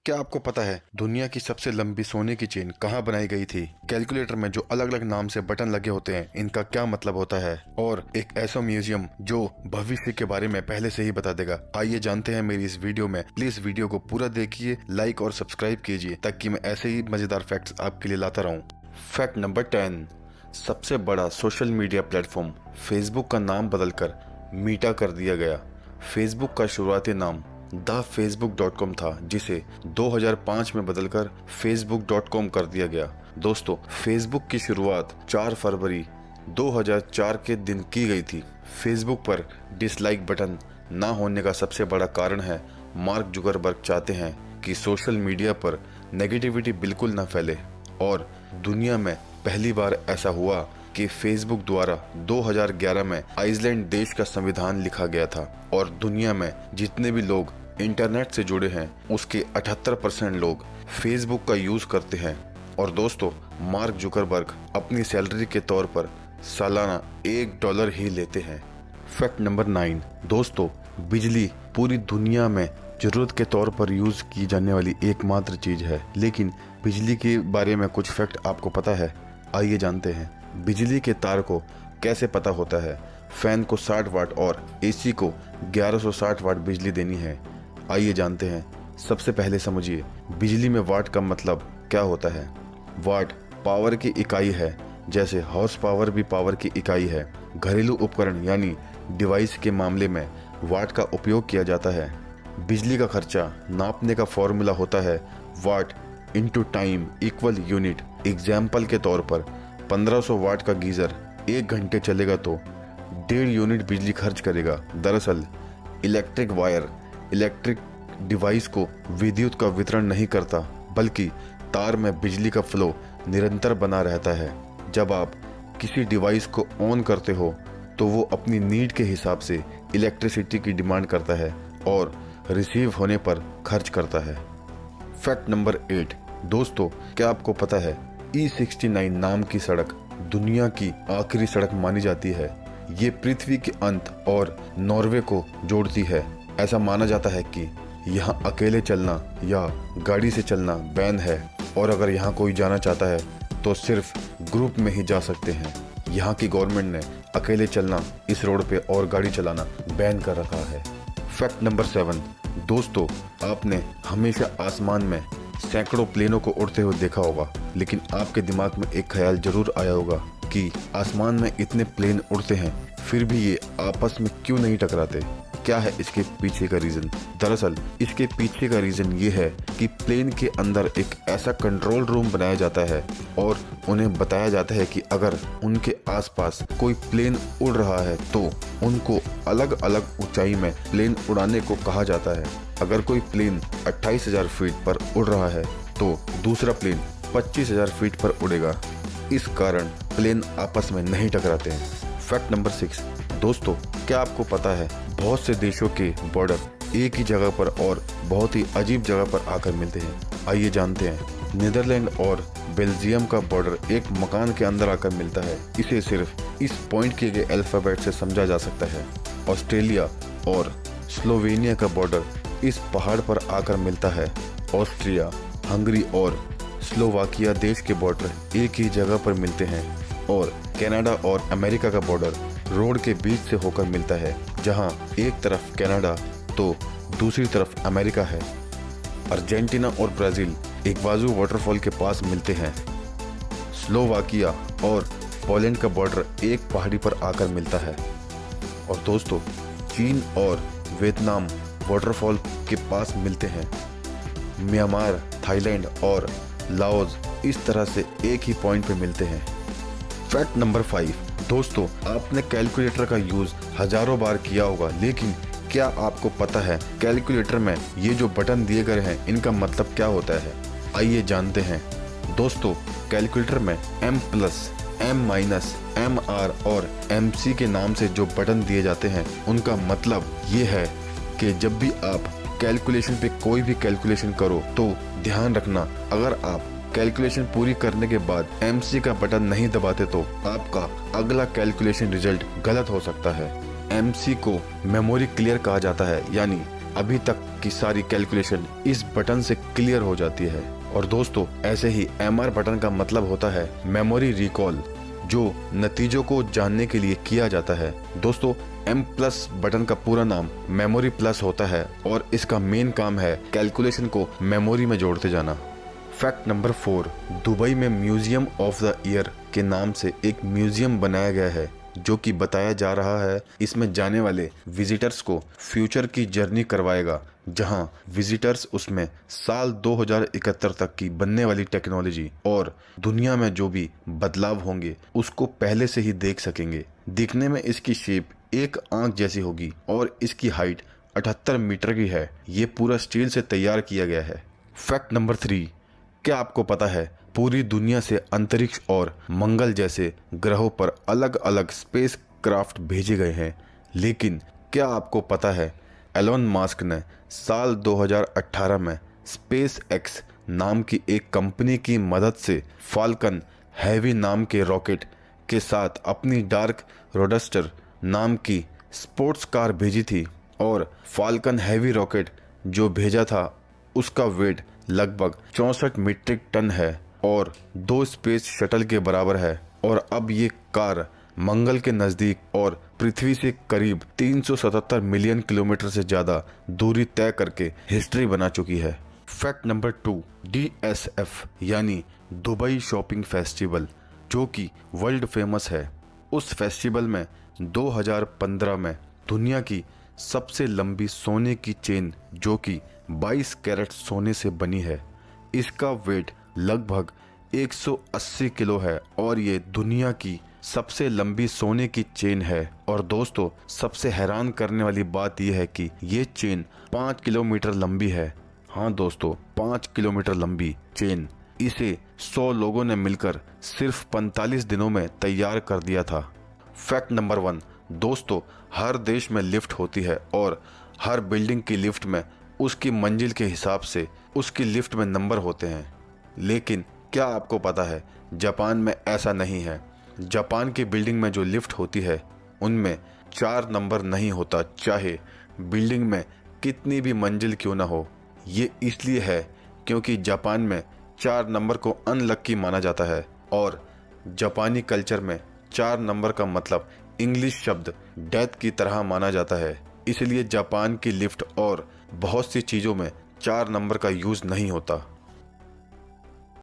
क्या आपको पता है दुनिया की सबसे लंबी सोने की चेन कहाँ बनाई गई थी? कैलकुलेटर में जो अलग अलग नाम से बटन लगे होते हैं, इनका क्या मतलब होता है? और एक ऐसा म्यूजियम जो भविष्य के बारे में पहले से ही बता देगा। आइए जानते हैं मेरी इस वीडियो में। प्लीज वीडियो को पूरा देखिए, लाइक और सब्सक्राइब कीजिए ताकि मैं ऐसे ही मजेदार फैक्ट्स आपके लिए लाता रहूं। फैक्ट नंबर 10, सबसे बड़ा सोशल मीडिया प्लेटफॉर्म फेसबुक का नाम बदलकर मीटा कर दिया गया। फेसबुक का शुरुआती नाम thefacebook.com था, जिसे 2005 में बदलकर facebook.com कर दिया गया। दोस्तों, फेसबुक की शुरुआत 4 फरवरी 2004 के दिन की गई थी। फेसबुक पर डिसलाइक बटन ना होने का सबसे बड़ा कारण है मार्क जुकरबर्ग चाहते हैं कि सोशल मीडिया पर नेगेटिविटी बिल्कुल ना फैले। और दुनिया में पहली बार ऐसा हुआ कि फेसबुक द्वारा 2011 में आइसलैंड देश का संविधान लिखा गया था और दुनिया में जितने भी लोग इंटरनेट से जुड़े हैं उसके 78% लोग फेसबुक का यूज करते हैं। और दोस्तों, मार्क जुकरबर्ग अपनी सैलरी के तौर पर सालाना $1 ही लेते हैं। फैक्ट नंबर 9, दोस्तों, बिजली पूरी दुनिया में जरूरत के तौर पर यूज की जाने वाली एकमात्र चीज है। लेकिन बिजली के बारे में कुछ फैक्ट आपको पता है? आइए जानते हैं। बिजली के तार को कैसे पता होता है? फैन को 60 वाट और एसी को 1160 वाट बिजली देनी है। आइए जानते हैं। सबसे पहले समझिए बिजली में वाट का मतलब क्या होता है। वाट पावर की इकाई है, जैसे हॉर्स पावर भी पावर की इकाई है। घरेलू उपकरण यानी डिवाइस के मामले में वाट का उपयोग किया जाता है। बिजली का खर्चा नापने का फॉर्मूला होता है watt into time equal unit. Example के तौर पर 1500 वाट का गीजर 1 घंटे चलेगा तो 1.5 यूनिट बिजली खर्च करेगा। दरअसल इलेक्ट्रिक वायर इलेक्ट्रिक डिवाइस को विद्युत का वितरण नहीं करता, बल्कि तार में बिजली का फ्लो निरंतर बना रहता है। जब आप किसी डिवाइस को ऑन करते हो तो वो अपनी नीड के हिसाब से इलेक्ट्रिसिटी की डिमांड करता है और रिसीव होने पर खर्च करता है। फैक्ट नंबर 8, दोस्तों, क्या आपको पता है E69 नाम की सड़क दुनिया की आखिरी सड़क मानी जाती है। ये पृथ्वी के अंत और नॉर्वे को जोड़ती है। ऐसा माना जाता है कि यहाँ अकेले चलना या गाड़ी से चलना बैन है और अगर यहाँ कोई जाना चाहता है तो सिर्फ ग्रुप में ही जा सकते हैं। यहाँ की गवर्नमेंट ने अकेले चलना इस रोड पे और गाड़ी चलाना बैन कर रखा है। फैक्ट नंबर 7, दोस्तों, आपने हमेशा आसमान में सैकड़ों प्लेनों को उड़ते हुए देखा होगा, लेकिन आपके दिमाग में एक ख्याल जरूर आया होगा कि आसमान में इतने प्लेन उड़ते हैं फिर भी ये आपस में क्यों नहीं टकराते। क्या है इसके पीछे का रीजन? दरअसल इसके पीछे का रीजन ये है कि प्लेन के अंदर एक ऐसा कंट्रोल रूम बनाया जाता है और उन्हें बताया जाता है कि अगर उनके आसपास कोई प्लेन उड़ रहा है तो उनको अलग अलग ऊंचाई में प्लेन उड़ाने को कहा जाता है। अगर कोई प्लेन 28,000 फीट पर उड़ रहा है तो दूसरा प्लेन 25,000 फीट पर उड़ेगा। इस कारण प्लेन आपस में नहीं टकराते हैं। फैक्ट नंबर 6, दोस्तों, क्या आपको पता है बहुत से देशों के बॉर्डर एक ही जगह पर और बहुत ही अजीब जगह पर आकर मिलते हैं? आइए जानते हैं। नीदरलैंड और बेल्जियम का बॉर्डर एक मकान के अंदर आकर मिलता है। इसे सिर्फ इस पॉइंट किए गए अल्फाबेट से समझा जा सकता है। ऑस्ट्रेलिया और स्लोवेनिया का बॉर्डर इस पहाड़ पर आकर मिलता है। ऑस्ट्रिया, हंगरी और स्लोवाकिया देश के बॉर्डर एक ही जगह पर मिलते हैं। और कनाडा और अमेरिका का बॉर्डर रोड के बीच से होकर मिलता है, जहां एक तरफ कनाडा तो दूसरी तरफ अमेरिका है। अर्जेंटीना और ब्राजील इक्वाजू वाटरफॉल के पास मिलते हैं। स्लोवाकिया और पोलैंड का बॉर्डर एक पहाड़ी पर आकर मिलता है। और दोस्तों, चीन और वियतनाम वाटरफॉल के पास मिलते हैं। म्यांमार, थाईलैंड और लाओस इस तरह से एक ही पॉइंट पे मिलते हैं। फैक्ट नंबर 5, दोस्तों, आपने कैलकुलेटर का यूज हजारों बार किया होगा, लेकिन क्या आपको पता है कैलकुलेटर में ये जो बटन दिए गए हैं इनका मतलब क्या होता है? आइए जानते हैं। दोस्तों, कैलकुलेटर में M+, M-, MR और MC के नाम से जो बटन दिए जाते हैं उनका मतलब ये है कि जब भी आप कैलकुलेशन पे कोई भी कैलकुलेशन करो तो ध्यान रखना, अगर आप कैलकुलेशन पूरी करने के बाद MC का बटन नहीं दबाते तो आपका अगला कैलकुलेशन रिजल्ट गलत हो सकता है। MC को मेमोरी क्लियर कहा जाता है, यानी अभी तक की सारी कैलकुलेशन इस बटन से क्लियर हो जाती है। और दोस्तों ऐसे ही MR बटन का मतलब होता है मेमोरी रिकॉल, जो नतीजों को जानने के लिए किया जाता है। दोस्तों M+ बटन का पूरा नाम मेमोरी प्लस होता है और इसका मेन काम है कैलकुलेशन को मेमोरी में जोड़ते जाना। फैक्ट नंबर 4, दुबई में म्यूजियम ऑफ द ईयर के नाम से एक म्यूजियम बनाया गया है, जो कि बताया जा रहा है इसमें जाने वाले विजिटर्स को फ्यूचर की जर्नी करवाएगा, जहां विजिटर्स उसमें साल 2071 तक की बनने वाली टेक्नोलॉजी और दुनिया में जो भी बदलाव होंगे उसको पहले से ही देख सकेंगे। दिखने में इसकी शेप एक आंख जैसी होगी और इसकी हाइट 78 मीटर की है। ये पूरा स्टील से तैयार किया गया है। फैक्ट नंबर 3, क्या आपको पता है पूरी दुनिया से अंतरिक्ष और मंगल जैसे ग्रहों पर अलग अलग स्पेस क्राफ्ट भेजे गए हैं, लेकिन क्या आपको पता है एलोन मास्क ने साल 2018 में स्पेस एक्स नाम की एक कंपनी की मदद से फाल्कन हैवी नाम के रॉकेट के साथ अपनी डार्क रोडस्टर नाम की स्पोर्ट्स कार भेजी थी, और फाल्कन हैवी रॉकेट जो भेजा था उसका वेट लगभग 64 मीट्रिक टन है और 2 स्पेस शटल के बराबर है। और अब ये कार मंगल के नज़दीक और पृथ्वी से करीब 377 मिलियन किलोमीटर से ज़्यादा दूरी तय करके हिस्ट्री बना चुकी है। फैक्ट नंबर 2, DSF यानी दुबई शॉपिंग फेस्टिवल, जो कि वर्ल्ड फेमस है। उस फेस्टिवल में 2015 में दुनिया की सबसे लंबी सोने की चेन, जो कि 22 कैरेट सोने से बनी है, इसका वेट लगभग 180 किलो है और ये दुनिया की सबसे लंबी सोने की चेन है। और दोस्तों सबसे हैरान करने वाली बात यह है कि ये चेन 5 किलोमीटर लंबी है। हाँ दोस्तों, 5 किलोमीटर लंबी चेन, इसे 100 लोगों ने मिलकर सिर्फ 45 दिनों में तैयार कर दिया था। फैक्ट नंबर 1, दोस्तों हर देश में लिफ्ट होती है और हर बिल्डिंग की लिफ्ट में उसकी मंजिल के हिसाब से उसकी लिफ्ट में नंबर होते हैं, लेकिन क्या आपको पता है जापान में ऐसा नहीं है। जापान की बिल्डिंग में जो लिफ्ट होती है उनमें 4 नंबर नहीं होता, चाहे बिल्डिंग में कितनी भी मंजिल क्यों ना हो। ये इसलिए है क्योंकि जापान में 4 नंबर को अनलक्की माना जाता है और जापानी कल्चर में 4 नंबर का मतलब इंग्लिश शब्द डेथ की तरह माना जाता है। इसलिए जापान की लिफ्ट और बहुत सी चीज़ों में 4 नंबर का यूज़ नहीं होता।